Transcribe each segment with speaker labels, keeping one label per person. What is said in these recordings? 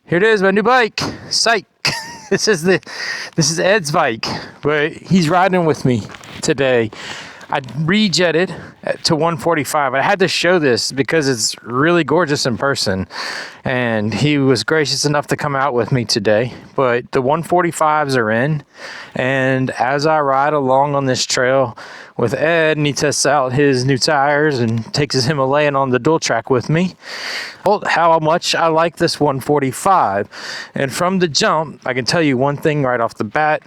Speaker 1: Here it is, my new bike. Psych. This is Ed's bike, but he's riding with me today. I rejetted to 145. I had to show this because it's really gorgeous in person, and he was gracious enough to come out with me today. But the 145s are in, and as I ride along on this trail with Ed, and he tests out his new tires and takes his Himalayan on the dual track with me, how much I like this 145. And from the jump, I can tell you one thing right off the bat: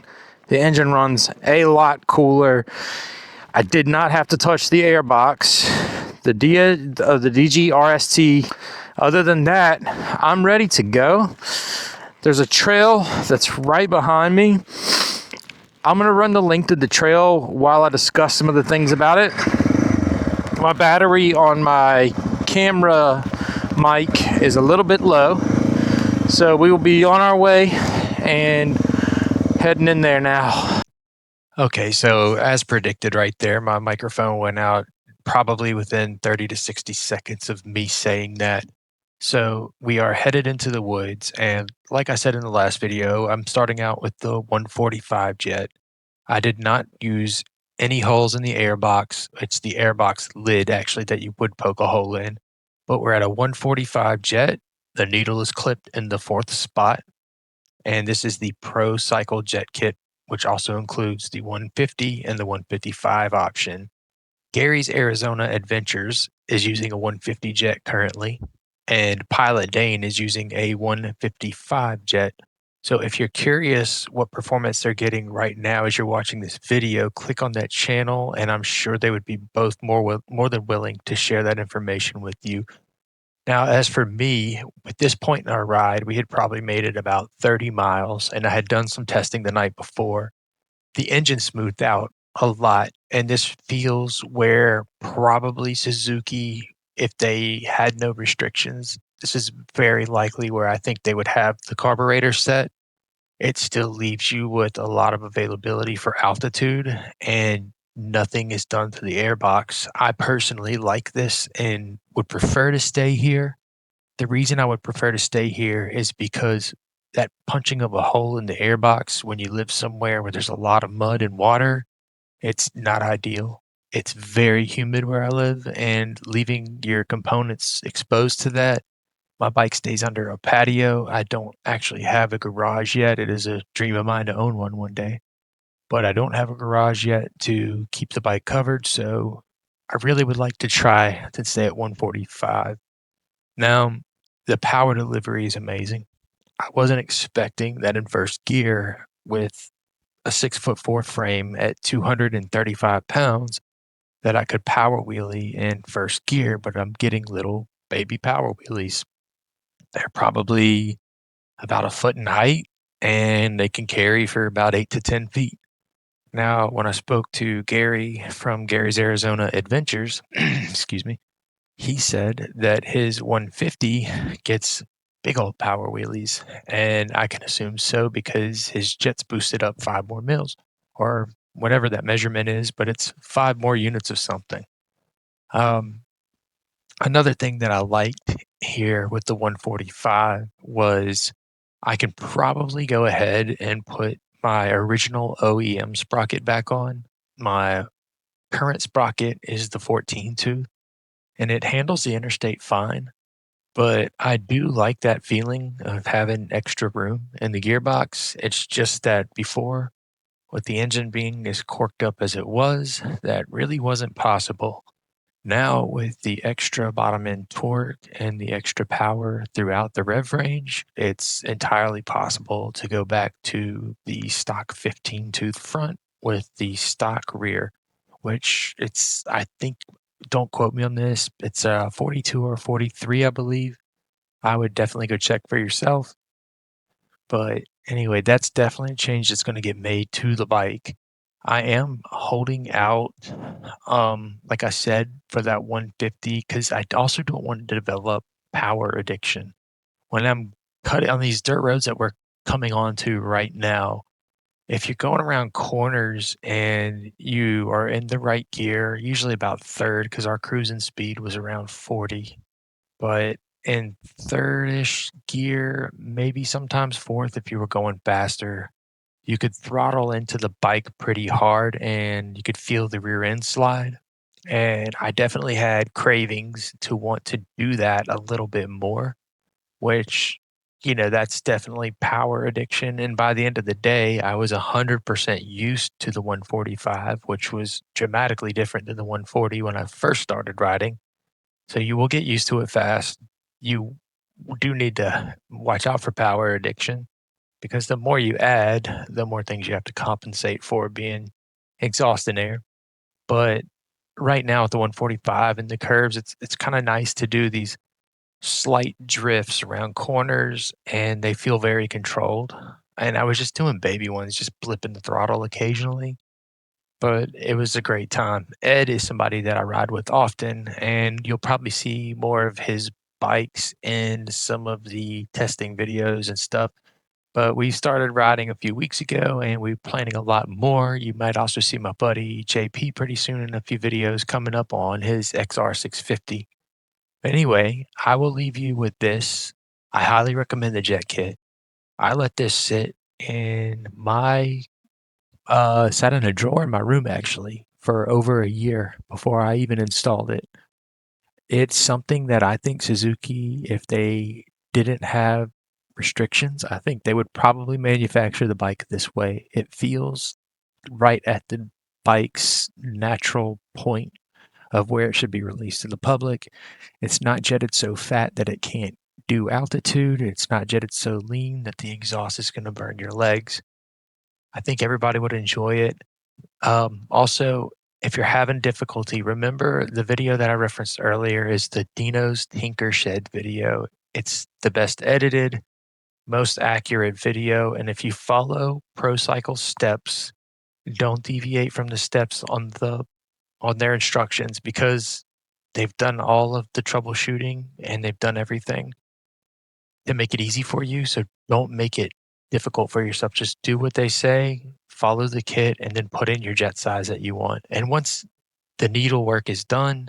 Speaker 1: the engine runs a lot cooler. I did not have to touch the airbox, the DG RST. Other than that, I'm ready to go. There's a trail that's right behind me. I'm going to run the link to the trail while I discuss some of the things about it. My battery on my camera mic is a little bit low, so we will be on our way and heading in there now. Okay, so as predicted right there, my microphone went out probably within 30 to 60 seconds of me saying that. So we are headed into the woods, and like I said in the last video, I'm starting out with the 145 jet. I did not use any holes in the airbox. It's the airbox lid actually that you would poke a hole in. But we're at a 145 jet. The needle is clipped in the fourth spot, and this is the Procycle jet kit, which also includes the 150 and the 155 option. Gary's Arizona Adventures is using a 150 jet currently, and Pilot Dane is using a 155 jet. So if you're curious what performance they're getting right now as you're watching this video, click on that channel, and I'm sure they would be both more than willing to share that information with you. Now, as for me, at this point in our ride, we had probably made it about 30 miles, and I had done some testing the night before. The engine smoothed out a lot, and this feels where probably Suzuki, if they had no restrictions, this is very likely where I think they would have the carburetor set. It still leaves you with a lot of availability for altitude, and nothing is done to the airbox. I personally like this and would prefer to stay here. The reason I would prefer to stay here is because that punching of a hole in the airbox when you live somewhere where there's a lot of mud and water, it's not ideal. It's very humid where I live, and leaving your components exposed to that. My bike stays under a patio. I don't actually have a garage yet. It is a dream of mine to own one day, but I don't have a garage yet to keep the bike covered. So I really would like to try to stay at 145. Now, the power delivery is amazing. I wasn't expecting that in first gear with a 6'4" frame at 235 pounds that I could power wheelie in first gear, but I'm getting little baby power wheelies. They're probably about a foot in height, and they can carry for about 8 to 10 feet. Now, when I spoke to Gary from Gary's Arizona Adventures, excuse me, he said that his 150 gets big old power wheelies, and I can assume so because his jet's boosted up 5 more mils or whatever that measurement is, but it's 5 more units of something. Um, Another thing that I liked here with the 145 was I can probably go ahead and put my original OEM sprocket back on. My current sprocket is the 14 tooth, and it handles the interstate fine. But I do like that feeling of having extra room in the gearbox. It's just that before, with the engine being as corked up as it was, that really wasn't possible. Now, with the extra bottom end torque and the extra power throughout the rev range, it's entirely possible to go back to the stock 15 tooth front with the stock rear, which it's, I think, don't quote me on this, it's 42 or 43, I believe. I would definitely go check for yourself. But anyway, that's definitely a change that's going to get made to the bike. I am holding out, like I said, for that 150 because I also don't want to develop power addiction. When I'm cutting on these dirt roads that we're coming onto right now, if you're going around corners and you are in the right gear, usually about third, because our cruising speed was around 40. But in third-ish gear, maybe sometimes fourth if you were going faster. You could throttle into the bike pretty hard and you could feel the rear end slide. And I definitely had cravings to want to do that a little bit more, which, that's definitely power addiction. And by the end of the day, I was 100% used to the 145, which was dramatically different than the 140 when I first started riding. So you will get used to it fast. You do need to watch out for power addiction because the more you add, the more things you have to compensate for being exhaust in air. But right now at the 145 and the curves, it's kind of nice to do these slight drifts around corners and they feel very controlled. And I was just doing baby ones, just blipping the throttle occasionally, but it was a great time. Ed is somebody that I ride with often, and you'll probably see more of his bikes in some of the testing videos and stuff. But we started riding a few weeks ago and we're planning a lot more. You might also see my buddy JP pretty soon in a few videos coming up on his XR650. Anyway, I will leave you with this. I highly recommend the Jet Kit. I let this sit in my sat in a drawer in my room actually for over a year before I even installed it. It's something that I think Suzuki, if they didn't have restrictions, I think they would probably manufacture the bike this way. It feels right at the bike's natural point of where it should be released to the public. It's not jetted so fat that it can't do altitude. It's not jetted so lean that the exhaust is going to burn your legs. I think everybody would enjoy it. Also, if you're having difficulty, remember the video that I referenced earlier is the Dino's Tinker Shed video. It's the best edited, most accurate video. And if you follow Procycle steps, don't deviate from the steps on their instructions because they've done all of the troubleshooting and they've done everything to make it easy for you. So don't make it difficult for yourself. Just do what they say, follow the kit, and then put in your jet size that you want. And once the needle work is done,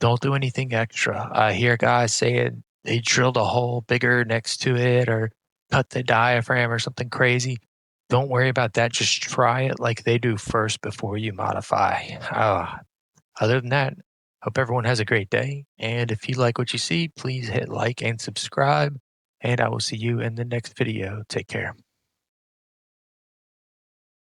Speaker 1: don't do anything extra. I hear guys saying they drilled a hole bigger next to it or cut the diaphragm or something crazy. Don't worry about that. Just try it like they do first before you modify. Other than that, hope everyone has a great day. And if you like what you see, please hit like and subscribe. And I will see you in the next video. Take care.